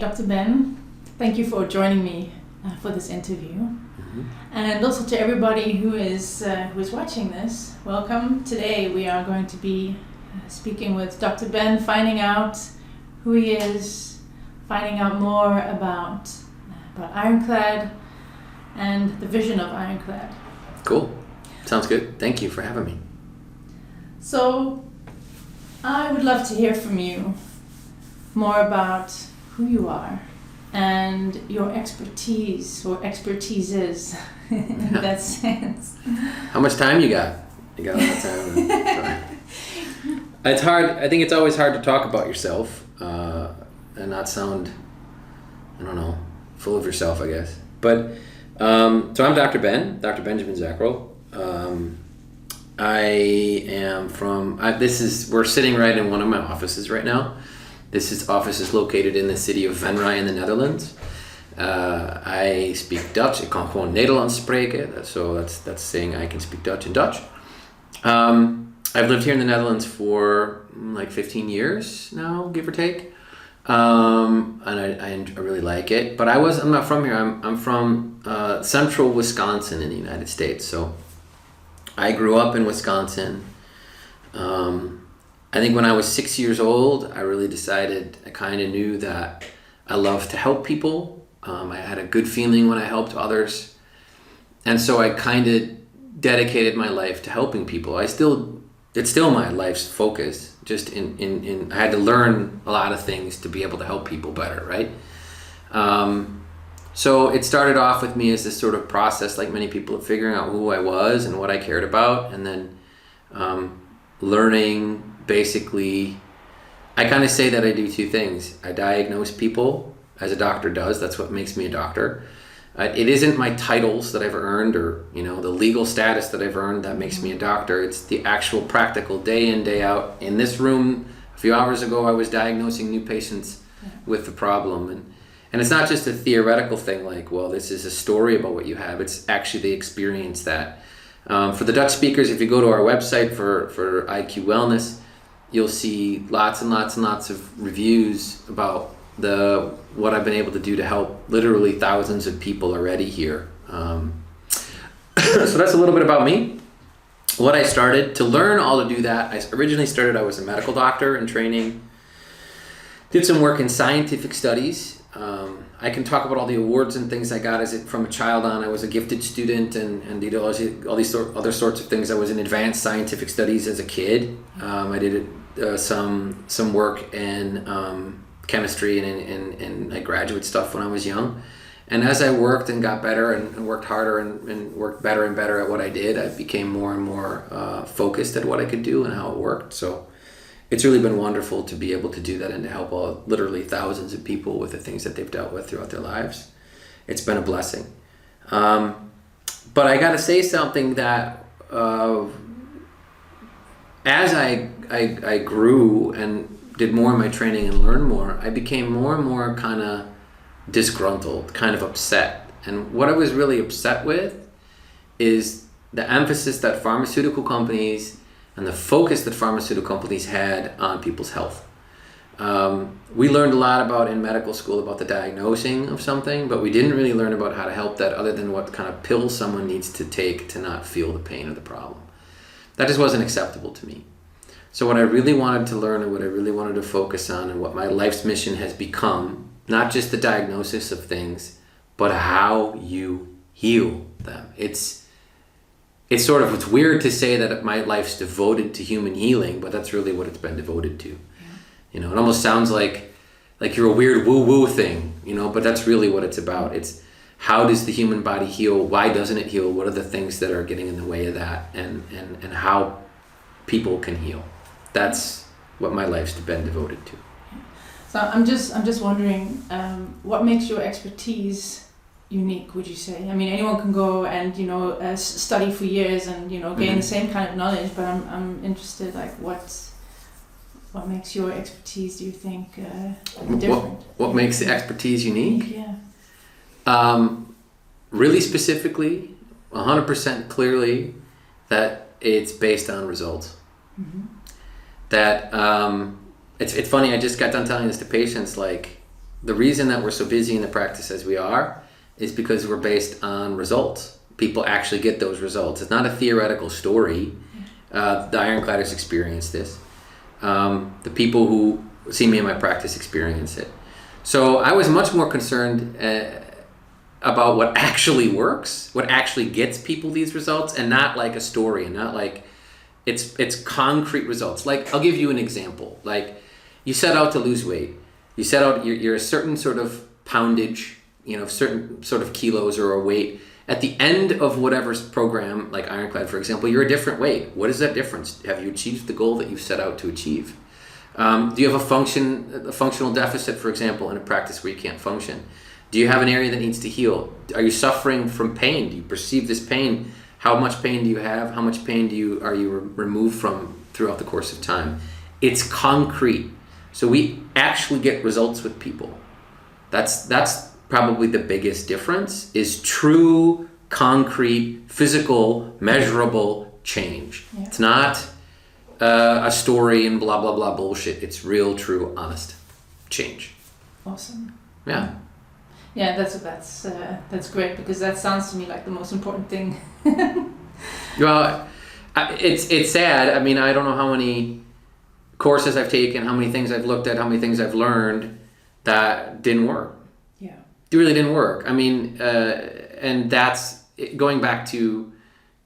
Dr. Ben. Thank you for joining me for this interview. Mm-hmm. And also to everybody who is watching this, welcome. Today we are going to be speaking with Dr. Ben, finding out who he is, finding out more about Ironclad and the vision of Ironclad. Cool. Sounds good. Thank you for having me. So, I would love to hear from you more about who you are and your expertise or expertises in that sense. How much time you got? You got a lot of time. It's hard. I think it's always hard to talk about yourself and not sound, full of yourself, I guess. But, so I'm Dr. Ben, Dr. Benjamin Zackrell. I am from, we're sitting right in one of my offices right now. This office is located in the city of Venray in the Netherlands. I speak Dutch. Ik kan gewoon Nederlands spreken. So that's saying I can speak Dutch and Dutch. I've lived here in the Netherlands for like 15 years now, give or take. And I really like it. But I'm not from here. I'm from central Wisconsin in the United States. So I grew up in Wisconsin. I think when I was 6 years old, I really decided, I kind of knew that I love to help people. I had a good feeling when I helped others. And so I kind of dedicated my life to helping people. It's still my life's focus. Just I had to learn a lot of things to be able to help people better, right? So it started off with me as this sort of process, like many people, of figuring out who I was and what I cared about, and then learning. Basically, I kind of say that I do two things. I diagnose people, as a doctor does. That's what makes me a doctor. It isn't my titles that I've earned or the legal status that I've earned that makes me a doctor. It's the actual practical day in, day out. In this room, a few hours ago, I was diagnosing new patients with the problem. And it's not just a theoretical thing like, well, this is a story about what you have. It's actually the experience that. For the Dutch speakers, if you go to our website for IQ Wellness, you'll see lots and lots and lots of reviews about what I've been able to do to help literally thousands of people already here. So that's a little bit about me. What I started to learn all to do that, I was a medical doctor in training, did some work in scientific studies. I can talk about all the awards and things I got from a child on. I was a gifted student and did all these other sorts of things. I was in advanced scientific studies as a kid. I did some work in chemistry and like graduate stuff when I was young. And as I worked and got better and worked harder and worked better and better at what I did, I became more and more focused at what I could do and how it worked. So it's really been wonderful to be able to do that and to help literally thousands of people with the things that they've dealt with throughout their lives. It's been a blessing. But I got to say something that as I grew and did more in my training and learned more, I became more and more kind of disgruntled, kind of upset. And what I was really upset with is the emphasis that pharmaceutical companies and the focus that pharmaceutical companies had on people's health. We learned a lot in medical school about the diagnosing of something, but we didn't really learn about how to help that other than what kind of pills someone needs to take to not feel the pain of the problem. That just wasn't acceptable to me. So what I really wanted to learn and what I really wanted to focus on and what my life's mission has become, not just the diagnosis of things, but how you heal them. It's weird to say that my life's devoted to human healing, but that's really what it's been devoted to. It almost sounds like you're a weird woo-woo thing, but that's really what it's about. It's how does the human body heal? Why doesn't it heal? What are the things that are getting in the way of that? And how people can heal. That's what my life's been devoted to. So I'm just wondering, what makes your expertise unique, would you say? I mean, anyone can go and study for years and gain the same kind of knowledge, but I'm interested, like what makes your expertise, do you think, different? What makes the expertise unique? Yeah. Really specifically, 100% clearly, that it's based on results. Mm-hmm. That it's funny. I just got done telling this to patients, like the reason that we're so busy in the practice as we are is because we're based on results. People actually get those results. It's not a theoretical story. The Ironcladders experience this. The people who see me in my practice experience it. So I was much more concerned about what actually works, what actually gets people these results, and not like a story, and not like it's concrete results. Like, I'll give you an example. Like, you set out to lose weight. You set out, you're a certain sort of poundage, certain sort of kilos or a weight. At the end of whatever program, like Ironclad, for example, you're a different weight. What is that difference? Have you achieved the goal that you've set out to achieve? Do you have a functional deficit, for example, in a practice where you can't function? Do you have an area that needs to heal? Are you suffering from pain? Do you perceive this pain? How much pain do you have? How much pain are you removed from throughout the course of time? It's concrete. So we actually get results with people. That's probably the biggest difference, is true, concrete, physical, measurable change. Yeah. It's not a story and blah, blah, blah bullshit. It's real, true, honest change. Awesome. Yeah. Yeah, that's great, because that sounds to me like the most important thing. Well, it's sad. I mean, I don't know how many courses I've taken, how many things I've looked at, how many things I've learned that didn't work. Yeah. It really didn't work. I mean, and that's going back to,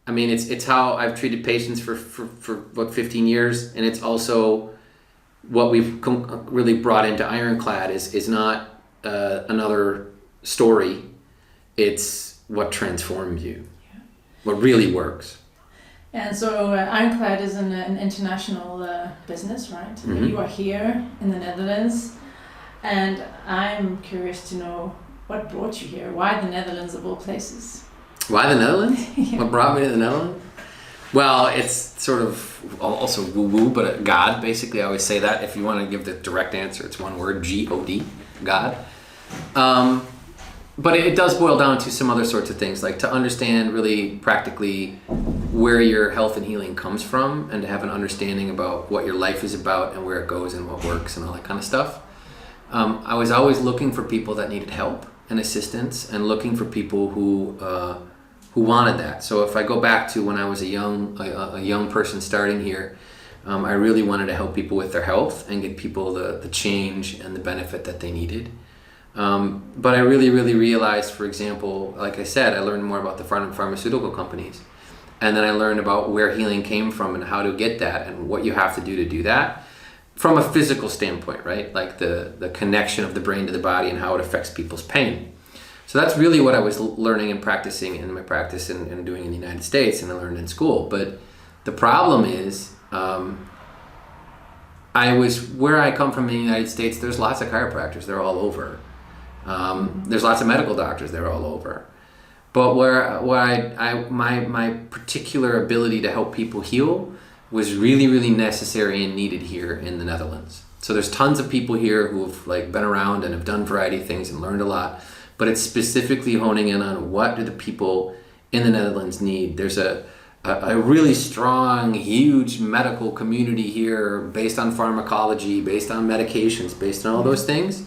I mean, it's how I've treated patients for what, 15 years, and it's also what we've really brought into Ironclad is not another story. It's what transforms you, what really works. And so Ironclad is an international business, right? Mm-hmm. You are here in the Netherlands, and I'm curious to know what brought you here. Why the Netherlands of all places? Why the Netherlands? Yeah. What brought me to the Netherlands? Well, it's sort of also woo-woo, but God, basically. I always say that. If you want to give the direct answer, it's one word, G-O-D, God. But it does boil down to some other sorts of things, like to understand really practically where your health and healing comes from, and to have an understanding about what your life is about and where it goes and what works and all that kind of stuff. I was always looking for people that needed help and assistance, and looking for people who wanted that. So if I go back to when I was a young person starting here, I really wanted to help people with their health and get people the change and the benefit that they needed. But I really, really realized, for example, like I said, I learned more about the pharmaceutical companies. And then I learned about where healing came from and how to get that and what you have to do that from a physical standpoint, right? Like the connection of the brain to the body and how it affects people's pain. So that's really what I was learning and practicing in my practice and doing in the United States, and I learned in school. But the problem is, where I come from in the United States, there's lots of chiropractors, they're all over. There's lots of medical doctors, they're all over. But my particular ability to help people heal was really, really necessary and needed here in the Netherlands. So there's tons of people here who have been around and have done a variety of things and learned a lot, but it's specifically honing in on what do the people in the Netherlands need. There's a really strong, huge medical community here based on pharmacology, based on medications, based on all those things.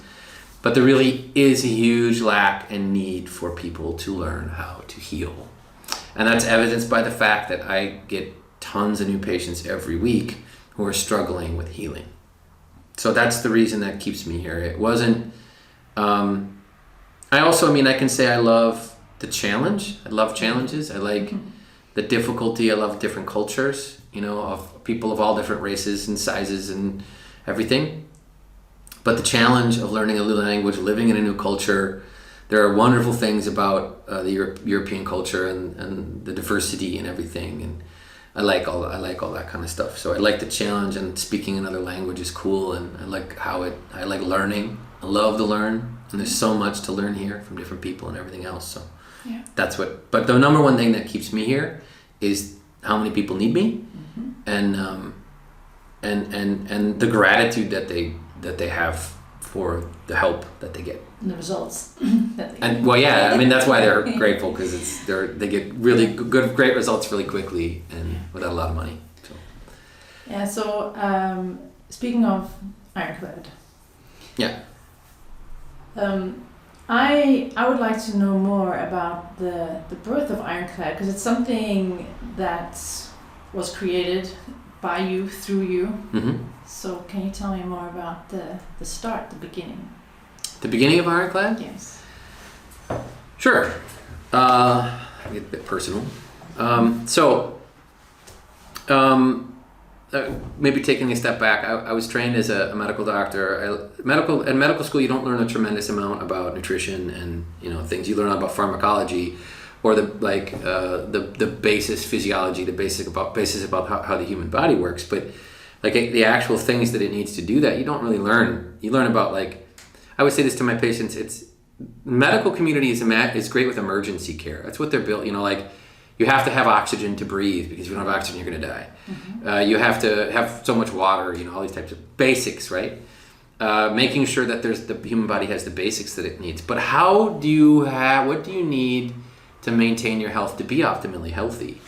But there really is a huge lack and need for people to learn how to heal. And that's evidenced by the fact that I get tons of new patients every week who are struggling with healing. So that's the reason that keeps me here. It wasn't, I can say I love the challenge. I love challenges. I like the difficulty. I love different cultures, of people of all different races and sizes and everything. But the challenge of learning a new language, living in a new culture, there are wonderful things about the European culture and the diversity and everything. And I like all that kind of stuff. So I like the challenge, and speaking another language is cool. And I like learning. I love to learn. And there's so much to learn here from different people and everything else. So yeah, but the number one thing that keeps me here is how many people need me, and the gratitude that they have for the help that they get. And the results that they get. That's why they're grateful, because they get really great results really quickly and without a lot of money. So. Yeah. So speaking of Ironclad. Yeah. I would like to know more about the birth of Ironclad, because it's something that was created by you, through you. Mm-hmm. So can you tell me more about the start, the beginning? The beginning of Ironclad? Yes. Sure. Get a bit personal. Maybe taking a step back, I was trained as a medical doctor. In medical school, you don't learn a tremendous amount about nutrition and things. You learn about pharmacology, or the basis physiology, the basis about how the human body works. But like the actual things that it needs to do that, you don't really learn. You learn about, like, I would say this to my patients. It's medical community is great with emergency care. That's what they're built. You have to have oxygen to breathe, because if you don't have oxygen, you're going to die. Mm-hmm. You have to have so much water, all these types of basics, right? Making sure that the human body has the basics that it needs. But what do you need to maintain your health, to be optimally healthy?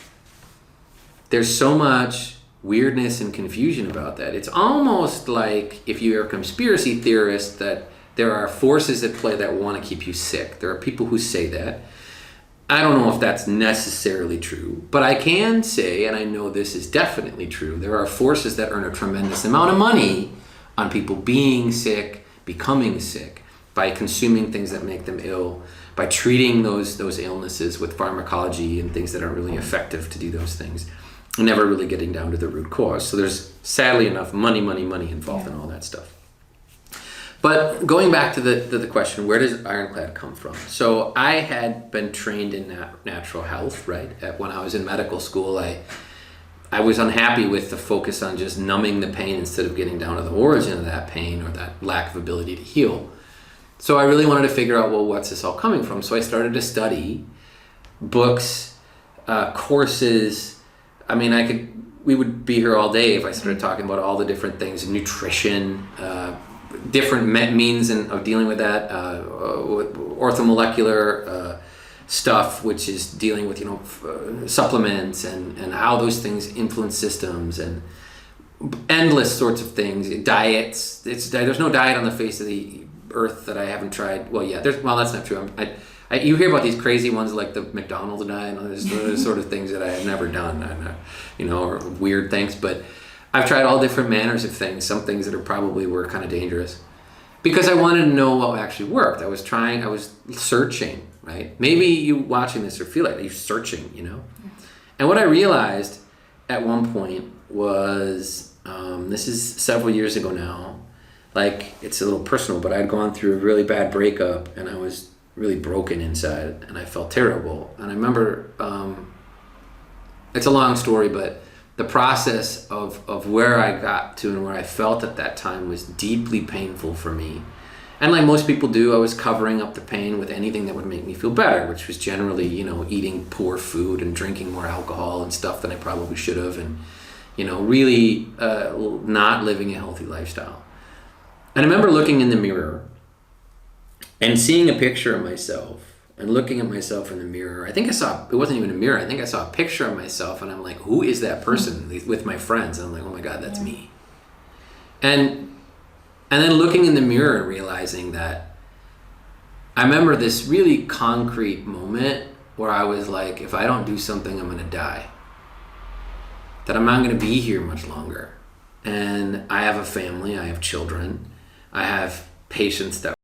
There's so much weirdness and confusion about that. It's almost like, if you're a conspiracy theorist, that there are forces at play that want to keep you sick. There are people who say that. I don't know if that's necessarily true, but I can say, and I know this is definitely true, there are forces that earn a tremendous amount of money on people being sick, becoming sick, by consuming things that make them ill, by treating those illnesses with pharmacology and things that aren't really effective to do those things, and never really getting down to the root cause. So there's, sadly enough, money involved in all that stuff. But going back to the question, where does Ironclad come from? So I had been trained in natural health, right? When I was in medical school, I was unhappy with the focus on just numbing the pain instead of getting down to the origin of that pain, or that lack of ability to heal. So I really wanted to figure out, well, what's this all coming from? So I started to study books, courses. I mean, we would be here all day if I started talking about all the different things, nutrition, different means of dealing with that, orthomolecular stuff, which is dealing with supplements and how those things influence systems, and endless sorts of things. Diets. There's no diet on the face of the earth that I haven't tried. Well, yeah, that's not true. You hear about these crazy ones like the McDonald's diet and those sort of things that I have never done, or weird things, but I've tried all different manners of things, some things that were kind of dangerous, because I wanted to know what actually worked. I was searching, right? Maybe you watching this or feel like you're searching, And what I realized at one point was, this is several years ago now, like, it's a little personal, but I'd gone through a really bad breakup, and I was really broken inside, and I felt terrible. And I remember, it's a long story, but the process of where I got to and where I felt at that time was deeply painful for me. And like most people do, I was covering up the pain with anything that would make me feel better, which was generally, eating poor food and drinking more alcohol and stuff than I probably should have, and, really not living a healthy lifestyle. And I remember looking in the mirror and seeing a picture of myself, and looking at myself in the mirror. I think it wasn't even a mirror. I think I saw a picture of myself, and I'm like, who is that person, with my friends? And I'm like, oh my God, that's me. And then looking in the mirror and realizing that, I remember this really concrete moment where I was like, if I don't do something, I'm going to die. That I'm not going to be here much longer. And I have a family, I have children, I have patients that